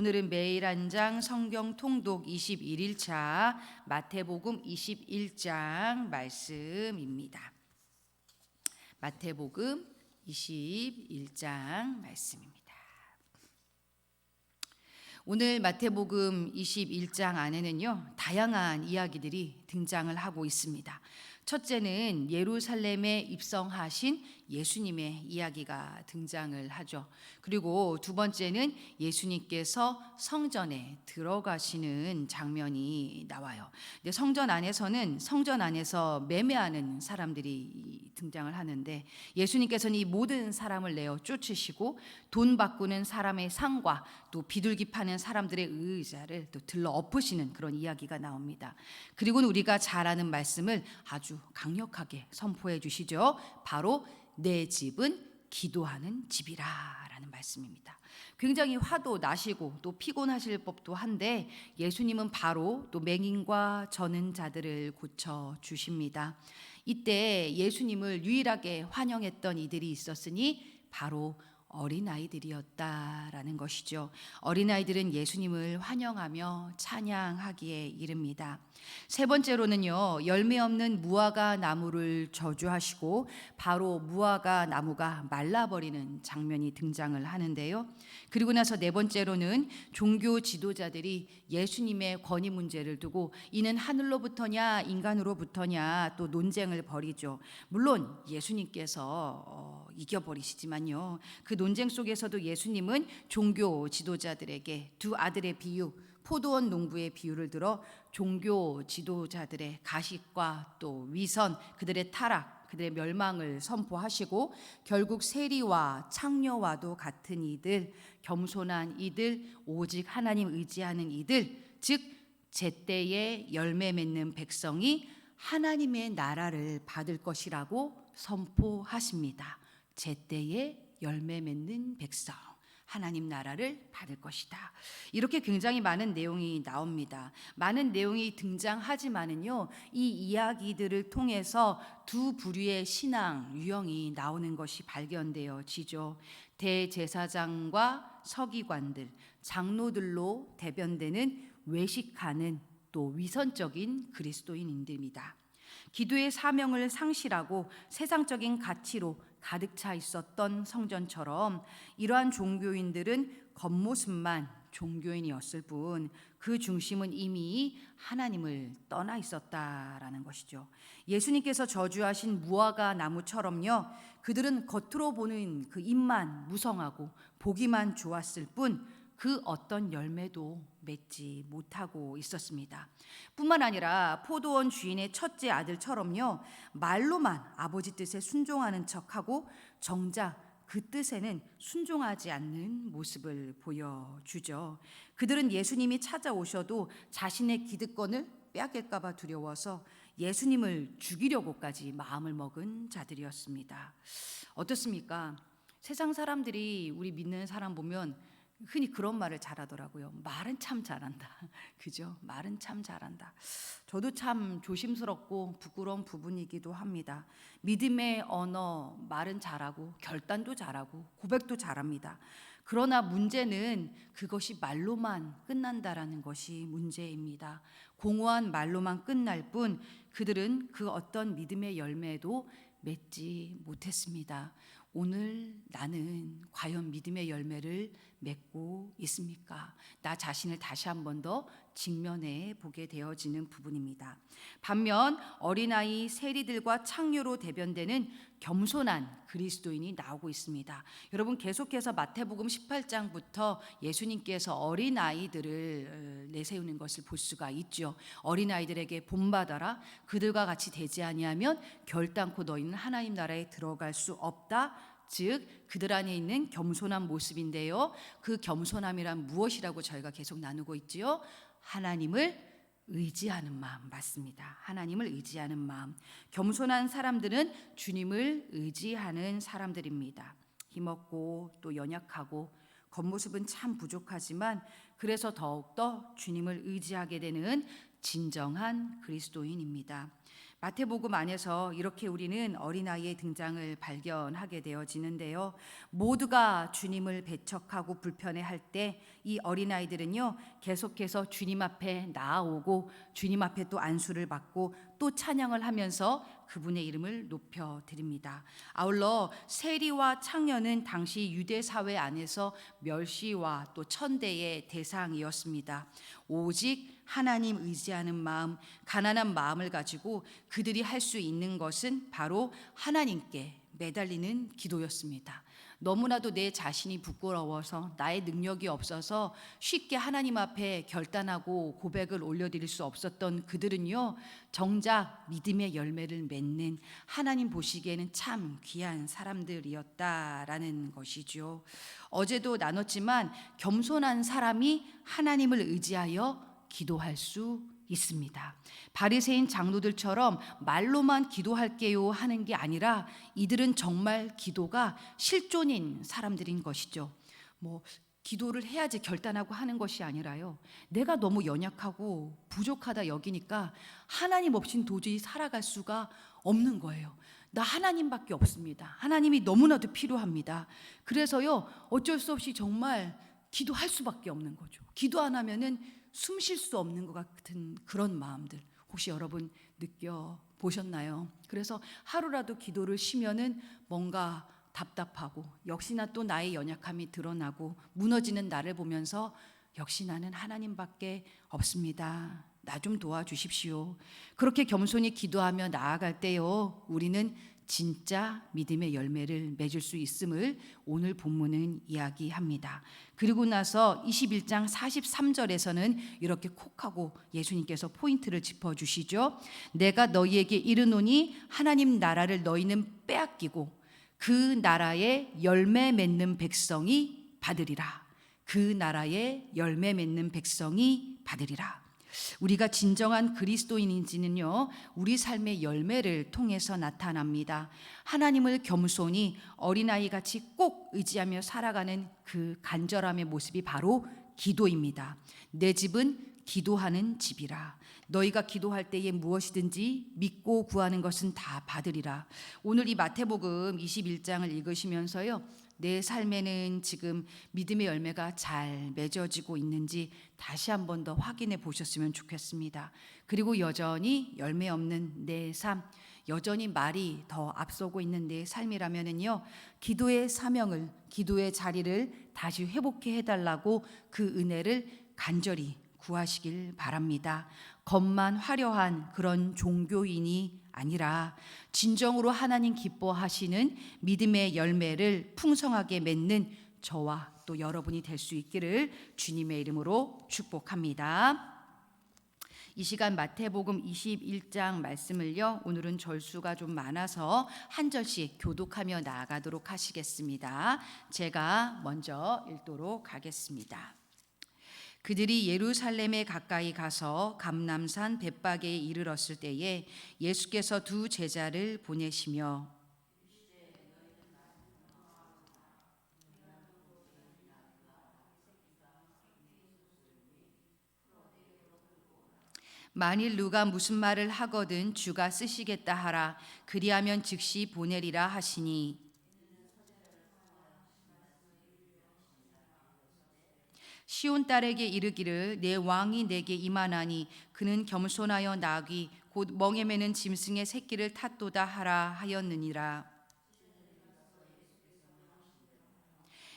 오늘은 매일 한 장 성경 통독 21일차 마태복음 21장 말씀입니다. 마태복음 21장 말씀입니다. 오늘 마태복음 21장 안에는요, 다양한 이야기들이 등장을 하고 있습니다. 첫째는 예루살렘에 입성하신 예수님의 이야기가 등장을 하죠. 그리고 두 번째는 예수님께서 성전에 들어가시는 장면이 나와요. 근데 성전 안에서 매매하는 사람들이 등장을 하는데, 예수님께서는 이 모든 사람을 내어 쫓으시고 돈 바꾸는 사람의 상과 또 비둘기 파는 사람들의 의자를 또 들러 엎으시는 그런 이야기가 나옵니다. 그리고는 우리가 잘 아는 말씀을 아주 강력하게 선포해 주시죠. 바로 내 집은 기도하는 집이라 라는 말씀입니다. 굉장히 화도 나시고 또 피곤하실 법도 한데, 예수님은 바로 또 맹인과 저는 자들을 고쳐 주십니다. 이때 예수님을 유일하게 환영했던 이들이 있었으니 바로 어린아이들이었다라는 것이죠. 어린아이들은 예수님을 환영하며 찬양하기에 이릅니다. 세 번째로는요, 열매 없는 무화과 나무를 저주하시고 바로 무화과 나무가 말라버리는 장면이 등장을 하는데요. 그리고 나서 네 번째로는 종교 지도자들이 예수님의 권위 문제를 두고 이는 하늘로부터냐 인간으로부터냐 또 논쟁을 벌이죠. 물론 예수님께서 이겨버리시지만요, 그 논쟁 속에서도 예수님은 종교 지도자들에게 두 아들의 비유, 포도원 농부의 비유를 들어 종교 지도자들의 가식과 또 위선, 그들의 타락, 그들의 멸망을 선포하시고, 결국 세리와 창녀와도 같은 이들, 겸손한 이들, 오직 하나님 의지하는 이들, 즉 제때에 열매 맺는 백성이 하나님의 나라를 받을 것이라고 선포하십니다. 제때에 열매 맺는 백성, 하나님 나라를 받을 것이다. 이렇게 굉장히 많은 내용이 나옵니다. 많은 내용이 등장하지만은요, 이 이야기들을 통해서 두 부류의 신앙 유형이 나오는 것이 발견되어지죠. 대제사장과 서기관들, 장로들로 대변되는 외식하는 또 위선적인 그리스도인들입니다. 기도의 사명을 상실하고 세상적인 가치로 가득 차 있었던 성전처럼 이러한 종교인들은 겉모습만 종교인이었을 뿐 그 중심은 이미 하나님을 떠나 있었다라는 것이죠. 예수님께서 저주하신 무화과 나무처럼요, 그들은 겉으로 보는 그 잎만 무성하고 보기만 좋았을 뿐 그 어떤 열매도 맺지 못하고 있었습니다. 뿐만 아니라 포도원 주인의 첫째 아들처럼요, 말로만 아버지 뜻에 순종하는 척하고 정작 그 뜻에는 순종하지 않는 모습을 보여주죠. 그들은 예수님이 찾아오셔도 자신의 기득권을 빼앗길까 봐 두려워서 예수님을 죽이려고까지 마음을 먹은 자들이었습니다. 어떻습니까? 세상 사람들이 우리 믿는 사람 보면 흔히 그런 말을 잘하더라고요. 말은 참 잘한다. 그죠? 말은 참 잘한다. 저도 참 조심스럽고 부끄러운 부분이기도 합니다. 믿음의 언어, 말은 잘하고 결단도 잘하고 고백도 잘합니다. 그러나 문제는 그것이 말로만 끝난다라는 것이 문제입니다. 공허한 말로만 끝날 뿐 그들은 그 어떤 믿음의 열매도 맺지 못했습니다. 오늘 나는 과연 믿음의 열매를 맺고 있습니까? 나 자신을 다시 한 번 더 직면해 보게 되어지는 부분입니다. 반면 어린아이, 세리들과 창녀로 대변되는 겸손한 그리스도인이 나오고 있습니다. 여러분, 계속해서 마태복음 18장부터 예수님께서 어린아이들을 내세우는 것을 볼 수가 있죠. 어린아이들에게 본받아라. 그들과 같이 되지 아니하면 결단코 너희는 하나님 나라에 들어갈 수 없다. 즉 그들 안에 있는 겸손한 모습인데요, 그 겸손함이란 무엇이라고 저희가 계속 나누고 있지요? 하나님을 의지하는 마음 맞습니다. 하나님을 의지하는 마음. 겸손한 사람들은 주님을 의지하는 사람들입니다. 힘없고 또 연약하고 겉모습은 참 부족하지만 그래서 더욱더 주님을 의지하게 되는 진정한 그리스도인입니다. 마태복음 안에서 이렇게 우리는 어린아이의 등장을 발견하게 되어지는데요. 모두가 주님을 배척하고 불편해할 때 이 어린아이들은요, 계속해서 주님 앞에 나아오고 주님 앞에 또 안수를 받고 또 찬양을 하면서 그분의 이름을 높여드립니다. 아울러 세리와 창녀는 당시 유대 사회 안에서 멸시와 또 천대의 대상이었습니다. 오직 하나님 의지하는 마음, 가난한 마음을 가지고 그들이 할 수 있는 것은 바로 하나님께 매달리는 기도였습니다. 너무나도 내 자신이 부끄러워서 나의 능력이 없어서 쉽게 하나님 앞에 결단하고 고백을 올려드릴 수 없었던 그들은요, 정작 믿음의 열매를 맺는, 하나님 보시기에는 참 귀한 사람들이었다라는 것이죠. 어제도 나눴지만 겸손한 사람이 하나님을 의지하여 기도할 수 있습니다. 바리새인 장로들처럼 말로만 기도할게요 하는 게 아니라 이들은 정말 기도가 실존인 사람들인 것이죠. 기도를 해야지 결단하고 하는 것이 아니라요, 내가 너무 연약하고 부족하다 여기니까 하나님 없인 도저히 살아갈 수가 없는 거예요. 나 하나님밖에 없습니다. 하나님이 너무나도 필요합니다. 그래서요, 어쩔 수 없이 정말 기도할 수밖에 없는 거죠. 기도 안 하면은 숨 쉴 수 없는 것 같은 그런 마음들, 혹시 여러분 느껴보셨나요? 그래서 하루라도 기도를 쉬면은 뭔가 답답하고, 역시나 또 나의 연약함이 드러나고 무너지는 나를 보면서 역시 나는 하나님밖에 없습니다. 나 좀 도와주십시오. 그렇게 겸손히 기도하며 나아갈 때요, 우리는 진짜 믿음의 열매를 맺을 수 있음을 오늘 본문은 이야기합니다. 그리고 나서 21장 43절에서는 이렇게 콕 하고 예수님께서 포인트를 짚어주시죠. 내가 너희에게 이르노니 하나님 나라를 너희는 빼앗기고 그 나라의 열매 맺는 백성이 받으리라. 그 나라의 열매 맺는 백성이 받으리라. 우리가 진정한 그리스도인인지는요, 우리 삶의 열매를 통해서 나타납니다. 하나님을 겸손히 어린아이같이 꼭 의지하며 살아가는 그 간절함의 모습이 바로 기도입니다. 내 집은 기도하는 집이라. 너희가 기도할 때에 무엇이든지 믿고 구하는 것은 다 받으리라. 오늘 이 마태복음 21장을 읽으시면서요, 내 삶에는 지금 믿음의 열매가 잘 맺어지고 있는지 다시 한 번 더 확인해 보셨으면 좋겠습니다. 그리고 여전히 열매 없는 내 삶, 여전히 말이 더 앞서고 있는 내 삶이라면은요, 기도의 사명을, 기도의 자리를 다시 회복해 해달라고 그 은혜를 간절히 구하시길 바랍니다. 겉만 화려한 그런 종교인이 아니라 진정으로 하나님 기뻐하시는 믿음의 열매를 풍성하게 맺는 저와 또 여러분이 될 수 있기를 주님의 이름으로 축복합니다. 이 시간 마태복음 21장 말씀을요, 오늘은 절수가 좀 많아서 한 절씩 교독하며 나아가도록 하시겠습니다. 제가 먼저 읽도록 하겠습니다. 그들이 예루살렘에 가까이 가서 감람산 벳바게에 이르렀을 때에 예수께서 두 제자를 보내시며 만일 누가 무슨 말을 하거든 주가 쓰시겠다 하라. 그리하면 즉시 보내리라 하시니, 시온 딸에게 이르기를 내 왕이 내게 임하나니 그는 겸손하여 나귀 곧 멍에 매는 짐승의 새끼를 탔도다 하라 하였느니라.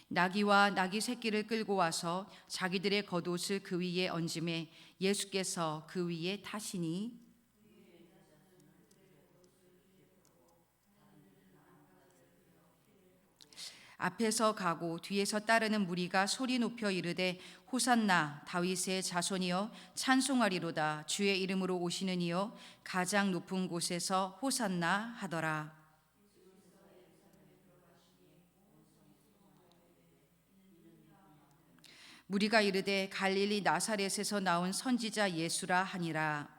나귀와 나귀 새끼를 끌고 와서 자기들의 겉옷을 그 위에 얹음에 예수께서 그 위에 타시니, 앞에서 가고 뒤에서 따르는 무리가 소리 높여 이르되 호산나 다윗의 자손이여 찬송하리로다. 주의 이름으로 오시는 이여 가장 높은 곳에서 호산나 하더라. 무리가 이르되 갈릴리 나사렛에서 나온 선지자 예수라 하니라.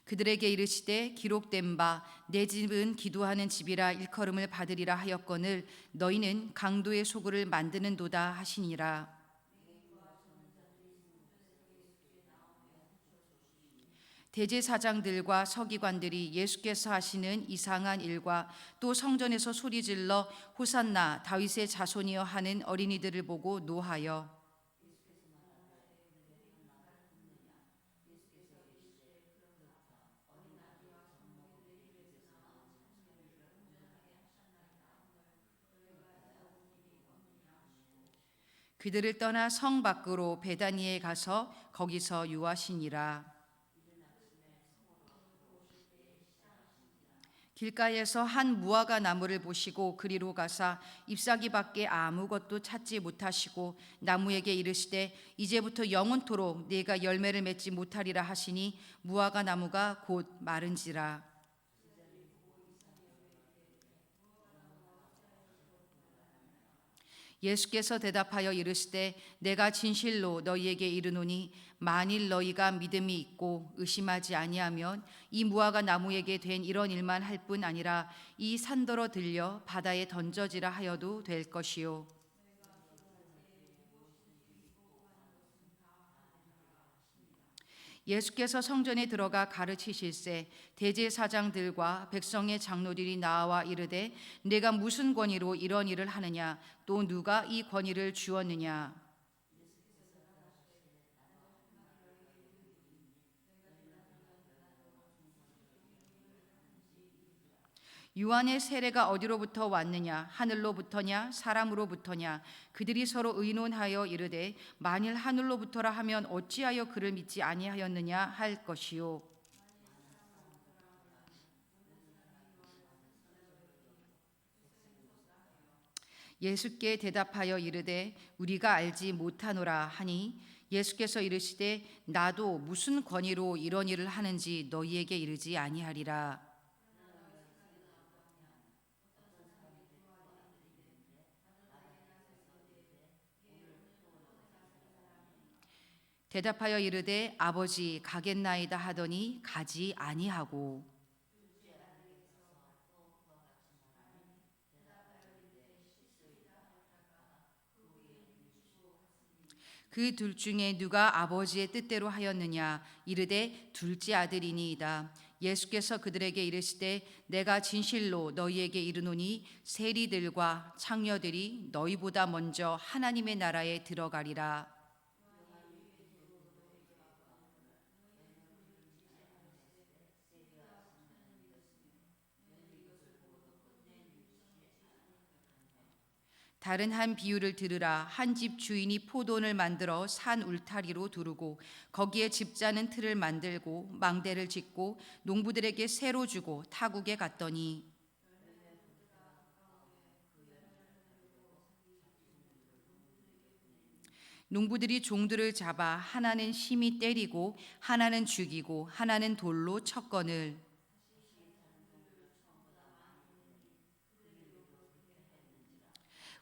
그들에게 이르시되 기록된 바 내 집은 기도하는 집이라 일컬음을 받으리라 하였거늘 너희는 강도의 소굴을 만드는도다 하시니라. 대제사장들과 서기관들이 예수께서 하시는 이상한 일과 또 성전에서 소리질러 호산나 다윗의 자손이여 하는 어린이들을 보고 노하여 그들을 떠나 성 밖으로 베다니에 가서 거기서 유하시니라. 길가에서 한 무화과 나무를 보시고 그리로 가사 잎사귀밖에 아무것도 찾지 못하시고 나무에게 이르시되 이제부터 영원토록 네가 열매를 맺지 못하리라 하시니 무화과 나무가 곧 마른지라. 예수께서 대답하여 이르시되 내가 진실로 너희에게 이르노니 만일 너희가 믿음이 있고 의심하지 아니하면 이 무화과 나무에게 된 이런 일만 할 뿐 아니라 이 산더러 들려 바다에 던져지라 하여도 될 것이요. 예수께서 성전에 들어가 가르치실세 대제사장들과 백성의 장로들이 나와 이르되 내가 무슨 권위로 이런 일을 하느냐 또 누가 이 권위를 주었느냐. 요한의 세례가 어디로부터 왔느냐 하늘로부터냐 사람으로부터냐. 그들이 서로 의논하여 이르되 만일 하늘로부터라 하면 어찌하여 그를 믿지 아니하였느냐 할 것이요. 예수께 대답하여 이르되 우리가 알지 못하노라 하니 예수께서 이르시되 나도 무슨 권위로 이런 일을 하는지 너희에게 이르지 아니하리라. 대답하여 이르되 아버지 가겠나이다 하더니 가지 아니하고 그 둘 중에 누가 아버지의 뜻대로 하였느냐 이르되 둘째 아들이니이다. 예수께서 그들에게 이르시되 내가 진실로 너희에게 이르노니 세리들과 창녀들이 너희보다 먼저 하나님의 나라에 들어가리라. 다른 한 비유를 들으라. 한 집 주인이 포도원을 만들어 산 울타리로 두르고 거기에 집자는 틀을 만들고 망대를 짓고 농부들에게 새로 주고 타국에 갔더니 농부들이 종들을 잡아 하나는 심히 때리고 하나는 죽이고 하나는 돌로 쳤거늘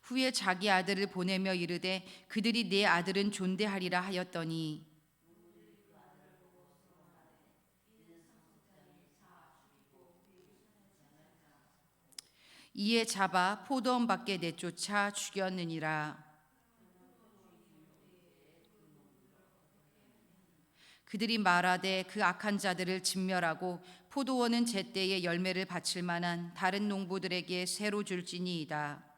후에 자기 아들을 보내며 이르되 그들이 내 아들은 존대하리라 하였더니 이에 잡아 포도원 밖에 내쫓아 죽였느니라. 그들이 말하되 그 악한 자들을 진멸하고 포도원은 제때에 열매를 바칠 만한 다른 농부들에게 새로 줄지니이다.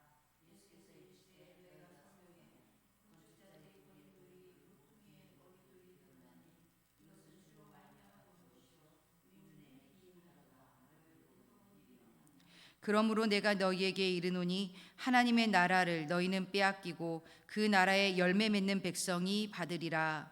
그러므로 내가 너희에게 이르노니 하나님의 나라를 너희는 빼앗기고 그 나라의 열매 맺는 백성이 받으리라.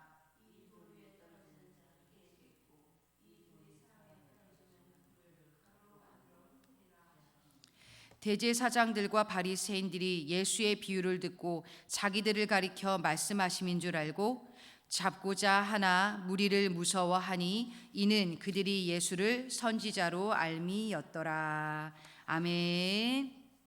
대제사장들과 바리새인들이 예수의 비유를 듣고 자기들을 가리켜 말씀하심인 줄 알고 잡고자 하나 무리를 무서워하니 이는 그들이 예수를 선지자로 알미였더라. 아멘.